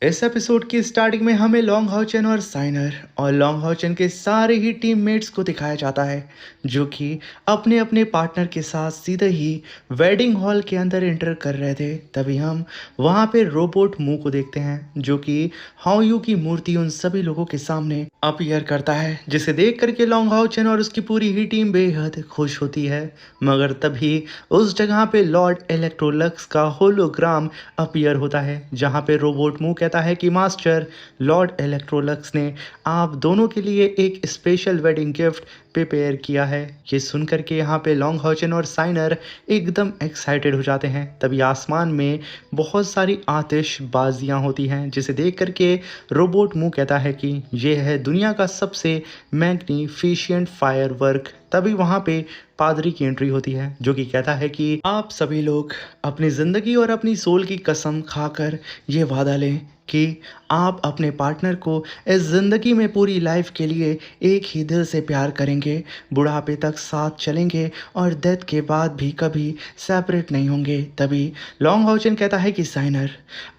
इस एपिसोड की स्टार्टिंग में हमें लॉन्ग हाउचेन और साइनर और लॉन्ग हाउचेन के सारे ही टीममेट्स को दिखाया जाता है जो कि अपने अपने पार्टनर के साथ सीधे ही वेडिंग हॉल के अंदर एंटर कर रहे थे। तभी हम वहां पे रोबोट मुंह को देखते हैं जो कि हाउ यू की मूर्ति उन सभी लोगों के सामने अपीयर करता है, जिसे देख करके लॉन्ग हाउचेन और उसकी पूरी ही टीम बेहद खुश होती है। मगर तभी उस जगह पे लॉर्ड इलेक्ट्रोलक्स का होलोग्राम अपीयर होता है, जहां पे रोबोट मुंह कहता है कि मास्टर, लॉर्ड इलेक्ट्रोलक्स ने आप दोनों के लिए एक स्पेशल वेडिंग गिफ्ट प्रिपेयर किया है। ये सुनकर के यहाँ पे लॉन्ग हॉचन और साइनर एकदम एक्साइटेड हो जाते हैं। तभी आसमान में बहुत सारी आतिशबाजियाँ होती हैं, जिसे देख करके रोबोट मुंह कहता है कि ये है दुनिया का सबसे मैग्निफिशिएंट फायरवर्क। तभी वहाँ पे पादरी की एंट्री होती है जो कि कहता है कि आप सभी लोग अपनी ज़िंदगी और अपनी सोल की कसम खाकर ये वादा लें कि आप अपने पार्टनर को इस ज़िंदगी में पूरी लाइफ के लिए एक ही दिल से प्यार करेंगे, बुढ़ापे तक साथ चलेंगे और डेथ के बाद भी कभी सेपरेट नहीं होंगे। तभी लॉन्ग हाउचन कहता है कि साइनर,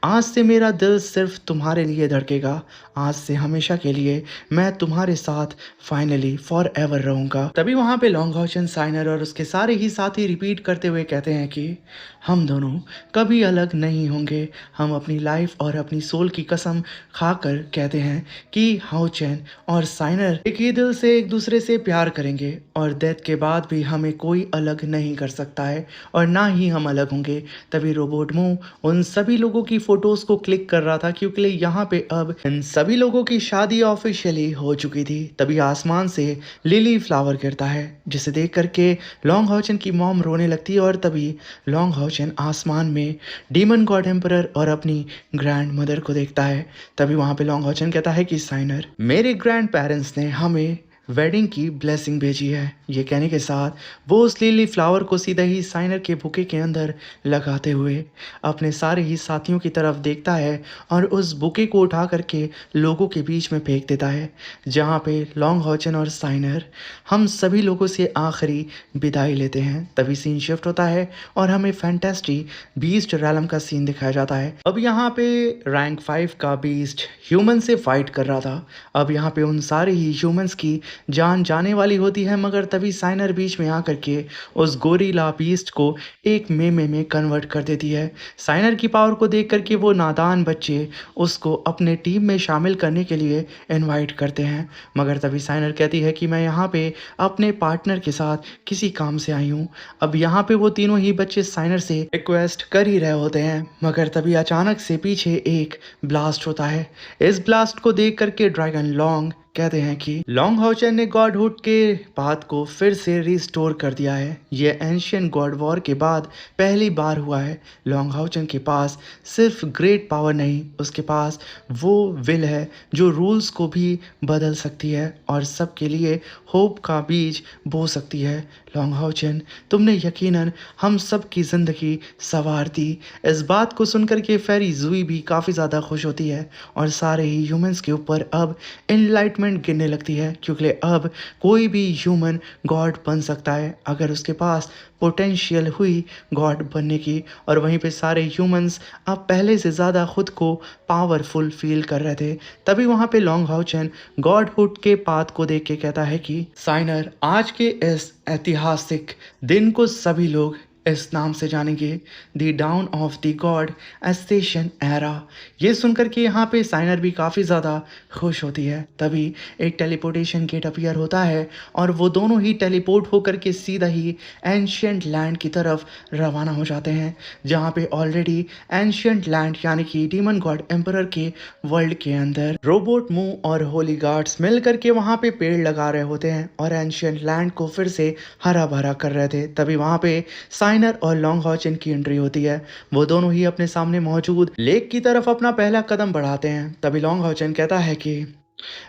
आज से मेरा दिल सिर्फ तुम्हारे लिए धड़केगा, आज से हमेशा के लिए मैं तुम्हारे साथ फाइनली फॉर एवर रहूँगा। तभी वहाँ पे लॉन्ग हाउचन, साइनर और उसके सारे ही साथी रिपीट करते हुए कहते हैं कि हम दोनों कभी अलग नहीं होंगे। हम अपनी लाइफ और अपनी सोल की कसम खाकर कहते हैं कि हाउचेन और साइनर एक ही दिल से एक दूसरे से प्यार करेंगे और डेथ के बाद भी हमें कोई अलग नहीं कर सकता है और ना ही हम अलग होंगे। तभी रोबोट मुंह उन सभी लोगों की फोटोज को क्लिक कर रहा था क्योंकि यहाँ पे अब इन सभी लोगों की शादी ऑफिशियली हो चुकी थी। तभी आसमान से लिली फ्लावर गिरता है, जिसे देख करके लॉन्ग हाउचन की मॉम रोने लगती है और तभी लॉन्ग हाउचन आसमान में डीमन गॉड एम्परर और अपनी ग्रैंड मदर को देखता है। तभी वहाँ पे लॉन्ग हाउचन कहता है कि साइनर, मेरे ग्रैंड पेरेंट्स ने हमें वेडिंग की ब्लेसिंग भेजी है। ये कहने के साथ वो उस लिली फ्लावर को सीधा ही साइनर के बुके के अंदर लगाते हुए अपने सारे ही साथियों की तरफ देखता है और उस बुके को उठा करके लोगों के बीच में फेंक देता है, जहाँ पे लॉन्ग हाउचन और साइनर हम सभी लोगों से आखिरी विदाई लेते हैं। तभी सीन शिफ्ट होता है और हमें फैंटेस्टी बीस्ट रैलम का सीन दिखाया जाता है। अब यहाँ पे रैंक 5 का बीस्ट ह्यूमन से फाइट कर रहा था। अब यहाँ पे उन सारे ही ह्यूमंस की जान जाने वाली होती है, मगर तभी साइनर बीच में आकर के उस गोरिल्ला बीस्ट को एक मेमे में कन्वर्ट कर देती है। साइनर की पावर को देख करके वो नादान बच्चे उसको अपने टीम में शामिल करने के लिए इनवाइट करते हैं, मगर तभी साइनर कहती है कि मैं यहाँ पे अपने पार्टनर के साथ किसी काम से आई हूँ। अब यहाँ पे वो तीनों ही बच्चे साइनर से रिक्वेस्ट कर ही रहे होते हैं, मगर तभी अचानक से पीछे एक ब्लास्ट होता है। इस ब्लास्ट को देख करके ड्रैगन लॉन्ग कहते हैं कि लॉन्ग हाउचन ने गॉडहुड के पाथ को फिर से रिस्टोर कर दिया है। ये एंशियंट गॉड वॉर के बाद पहली बार हुआ है। लॉन्ग हाउचन के पास सिर्फ ग्रेट पावर नहीं, उसके पास वो विल है जो रूल्स को भी बदल सकती है और सबके लिए होप का बीज बो सकती है। लॉन्ग हाउचन, तुमने यकीनन हम सब की ज़िंदगी संवार दी। इस बात को सुनकर के फेरी जुई भी काफ़ी ज़्यादा खुश होती है और सारे ही ह्यूमंस के ऊपर अब इनलाइटमेंट गिरने लगती है, क्योंकि अब कोई भी ह्यूमन गॉड बन सकता है अगर उसके पास पोटेंशियल हुई गॉड बनने की। और वहीं पे सारे ह्यूमंस अब पहले से ज़्यादा खुद को पावरफुल फील कर रहे थे। तभी वहाँ पे लॉन्ग हाउचन गॉडहुड के पाथ को देख के कहता है कि साइनर, आज के इस ऐतिहासिक दिन को सभी लोग इस नाम से जानेंगे, the down of the God station era. ये सुनकर के यहाँ पे साइनर भी काफ़ी ज़्यादा खुश होती है। तभी एक टेलीपोर्टेशन गेट अपीयर होता है और वो दोनों ही टेलीपोर्ट होकर के सीधा ही एंशियंट लैंड की तरफ रवाना हो जाते हैं, जहाँ पे ऑलरेडी एंशियंट लैंड यानी कि डीमन गॉड एम्परर के वर्ल्ड के अंदर रोबोट मुंह और होली गार्ड्स मिल करके वहाँ पे पेड़ लगा रहे होते हैं और एंशियंट लैंड को फिर से हरा भरा कर रहे थे। तभी वहाँ पे साइनर और लॉन्ग हाउचन की एंट्री होती है। वो दोनों ही अपने सामने मौजूद लेक की तरफ अपना पहला कदम बढ़ाते हैं। तभी लॉन्ग हाउचन कहता है कि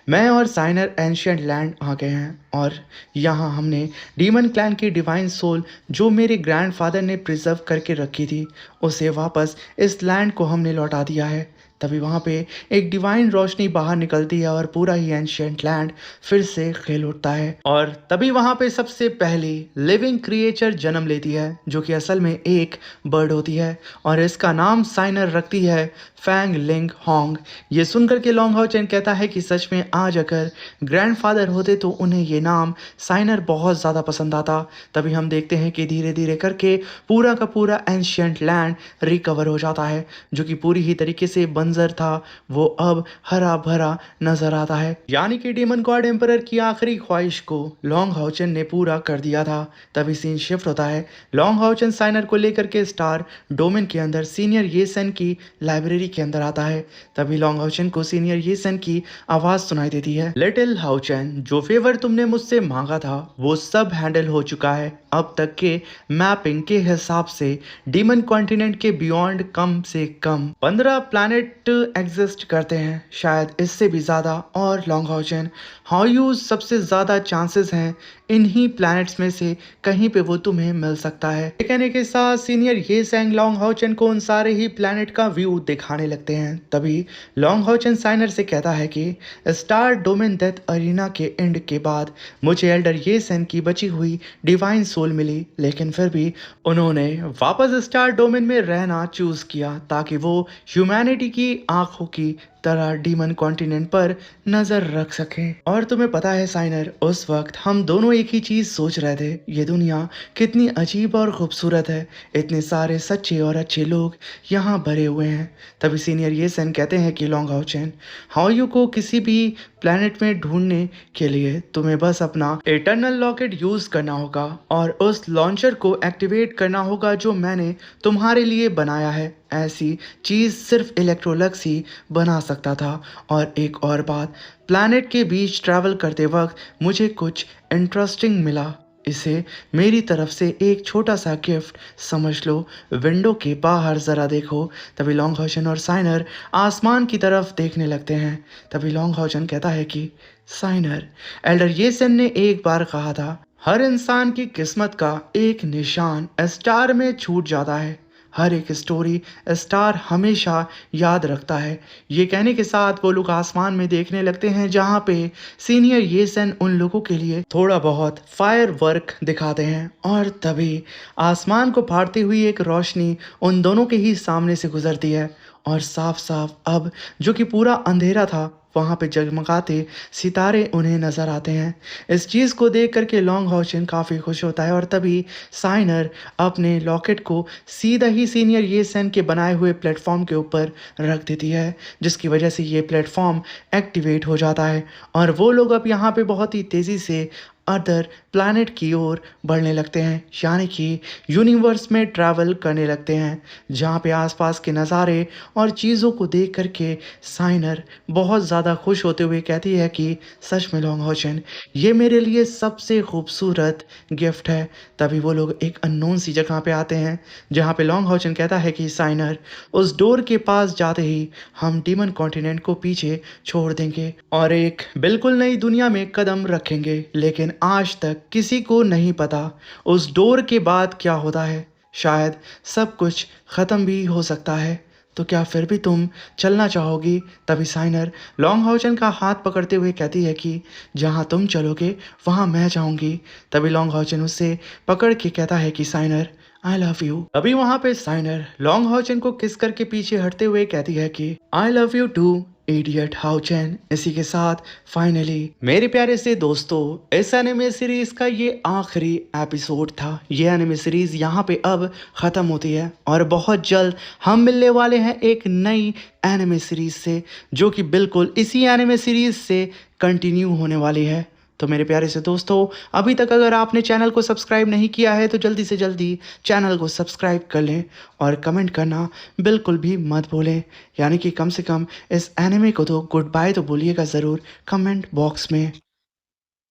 मैं और साइनर एंशियंट लैंड आ गए हैं और यहाँ हमने डीमन क्लैन की डिवाइन सोल जो मेरे ग्रैंडफादर ने प्रिजर्व करके रखी थी, उसे वापस इस लैंड को हमने लौटा दिया है। तभी वहाँ पे एक डिवाइन रोशनी बाहर निकलती है और पूरा ही एंशियंट लैंड फिर से खेल उठता है। और तभी वहाँ पे सबसे पहली लिविंग क्रिएचर जन्म लेती है जो कि असल में एक बर्ड होती है और इसका नाम साइनर रखती है फैंग लिंग होंग। ये सुनकर के लॉन्ग हाउ चेन कहता है कि सच में आज अगर ग्रैंडफादर होते तो उन्हें ये नाम साइनर बहुत ज़्यादा पसंद आता। तभी हम देखते हैं कि धीरे धीरे करके पूरा का पूरा एंशियंट लैंड रिकवर हो जाता है जो कि पूरी ही तरीके से बंजर था, वो अब हरा भरा नजर आता है। यानी कि डीमन गॉड एम्परर की आखिरी ख्वाहिश को लॉन्ग हाउचन ने पूरा कर दिया था। तभी सीन शिफ्ट होता है। लॉन्ग हाउचन साइनर को लेकर के स्टार डोमेन के अंदर सीनियर येसन की लाइब्रेरी के अंदर आता है। तभी लॉन्ग हाउचन को सीनियर येसन की आवाज सुनाई देती है, लिटिल हाउचन, जो फेवर तुमने मुझसे मांगा था वो सब हैंडल हो चुका है। अब तक के मैपिंग के हिसाब से डीमन कॉन्टिनेंट के बियॉन्ड कम से कम 15 प्लैनेट एग्जिस्ट करते हैं, शायद इससे भी ज्यादा। और लॉन्ग हाउचन, हाउ सबसे ज्यादा चांसेस हैं इन्हीं प्लैनेट्स में से कहीं पे वो तुम्हें मिल सकता है। ये कहने के साथ सीनियर ये सैंग लॉन्ग हाउचन को उन सारे ही प्लैनेट का व्यू दिखाने लगते हैं। तभी लॉन्ग हाउचन साइनर से कहता है कि स्टार डोमेन डेथ अरीना के एंड के बाद मुझे एल्डर ये सैन की बची हुई डिवाइन सोल मिली, लेकिन फिर भी उन्होंने वापस स्टार डोमेन में रहना चूज किया ताकि वो ह्यूमैनिटी की आंखों की तरह डीमन कॉन्टिनेंट पर नजर रख सके। और तुम्हें पता है साइनर, उस वक्त हम दोनों एक ही चीज सोच रहे थे, ये दुनिया कितनी अजीब और खूबसूरत है, इतने सारे सच्चे और अच्छे लोग यहाँ भरे हुए हैं। तभी सीनियर ये सेन कहते हैं कि लॉन्ग हाउचन, हाउ को किसी भी प्लेनेट में ढूंढने के लिए तुम्हें बस अपना इटर्नल लॉकेट यूज करना होगा और उस लॉन्चर को एक्टिवेट करना होगा जो मैंने तुम्हारे लिए बनाया है। ऐसी चीज सिर्फ इलेक्ट्रोलक्स ही बना सकता था। और एक और बात, प्लैनेट के बीच ट्रैवल करते वक्त मुझे कुछ इंटरेस्टिंग मिला, इसे मेरी तरफ से एक छोटा सा गिफ्ट समझ लो। विंडो के बाहर जरा देखो। तभी लॉन्ग हाउचन और साइनर आसमान की तरफ देखने लगते हैं। तभी लॉन्ग हाउचन कहता है कि साइनर, एल्डर येसन ने एक बार कहा था, हर इंसान की किस्मत का एक निशान स्टार में छूट जाता है, हर एक स्टोरी स्टार हमेशा याद रखता है। ये कहने के साथ वो लोग आसमान में देखने लगते हैं जहाँ पे सीनियर येसन उन लोगों के लिए थोड़ा बहुत फायर वर्क दिखाते हैं। और तभी आसमान को फाड़ती हुई एक रोशनी उन दोनों के ही सामने से गुजरती है और साफ साफ अब जो कि पूरा अंधेरा था वहाँ पे जगमगाते सितारे उन्हें नजर आते हैं। इस चीज़ को देख करके लॉन्ग हाउचन काफ़ी खुश होता है और तभी साइनर अपने लॉकेट को सीधा ही सीनियर ये सैन के बनाए हुए प्लेटफॉर्म के ऊपर रख देती है, जिसकी वजह से ये प्लेटफॉर्म एक्टिवेट हो जाता है और वो लोग अब यहाँ पे बहुत ही तेज़ी से अदर प्लैनेट की ओर बढ़ने लगते हैं, यानी कि यूनिवर्स में ट्रैवल करने लगते हैं, जहाँ पे आसपास के नज़ारे और चीज़ों को देख करके साइनर बहुत ज़्यादा खुश होते हुए कहती है कि सच में लॉन्ग हाउचन, ये मेरे लिए सबसे खूबसूरत गिफ्ट है। तभी वो लोग एक अननोन सी जगह पे आते हैं जहाँ पे लॉन्ग हाउचन कहता है कि साइनर, उस डोर के पास जाते ही हम डीमन कॉन्टिनेंट को पीछे छोड़ देंगे और एक बिल्कुल नई दुनिया में कदम रखेंगे। लेकिन आज तक किसी को नहीं पता उस डोर के बाद क्या होता है, शायद सब कुछ खत्म भी हो सकता है। तो क्या फिर भी तुम चलना चाहोगी? तभी साइनर लॉन्ग हाउचन का हाथ पकड़ते हुए कहती है कि जहां तुम चलोगे वहां मैं जाऊंगी। तभी लॉन्ग हाउचन उससे पकड़ के कहता है कि साइनर, आई लव यू। अभी वहां पे साइनर लॉन्ग हाउचन को किस करके पीछे हटते हुए कहती है कि I love you too idiot हाउचन। इसी के साथ फाइनली मेरे प्यारे से दोस्तों, इस एनिमे सीरीज का ये आखिरी एपिसोड था। ये एनिमे सीरीज यहाँ पे अब खत्म होती है और बहुत जल्द हम मिलने वाले हैं एक नई एनिमे सीरीज से जो कि बिल्कुल इसी एनिमे सीरीज से कंटिन्यू होने वाली है। तो मेरे प्यारे से दोस्तों, अभी तक अगर आपने चैनल को सब्सक्राइब नहीं किया है तो जल्दी से जल्दी चैनल को सब्सक्राइब कर लें और कमेंट करना बिल्कुल भी मत भूलें, यानी कि कम से कम इस एनिमे को तो गुड बाय तो बोलिएगा ज़रूर कमेंट बॉक्स में।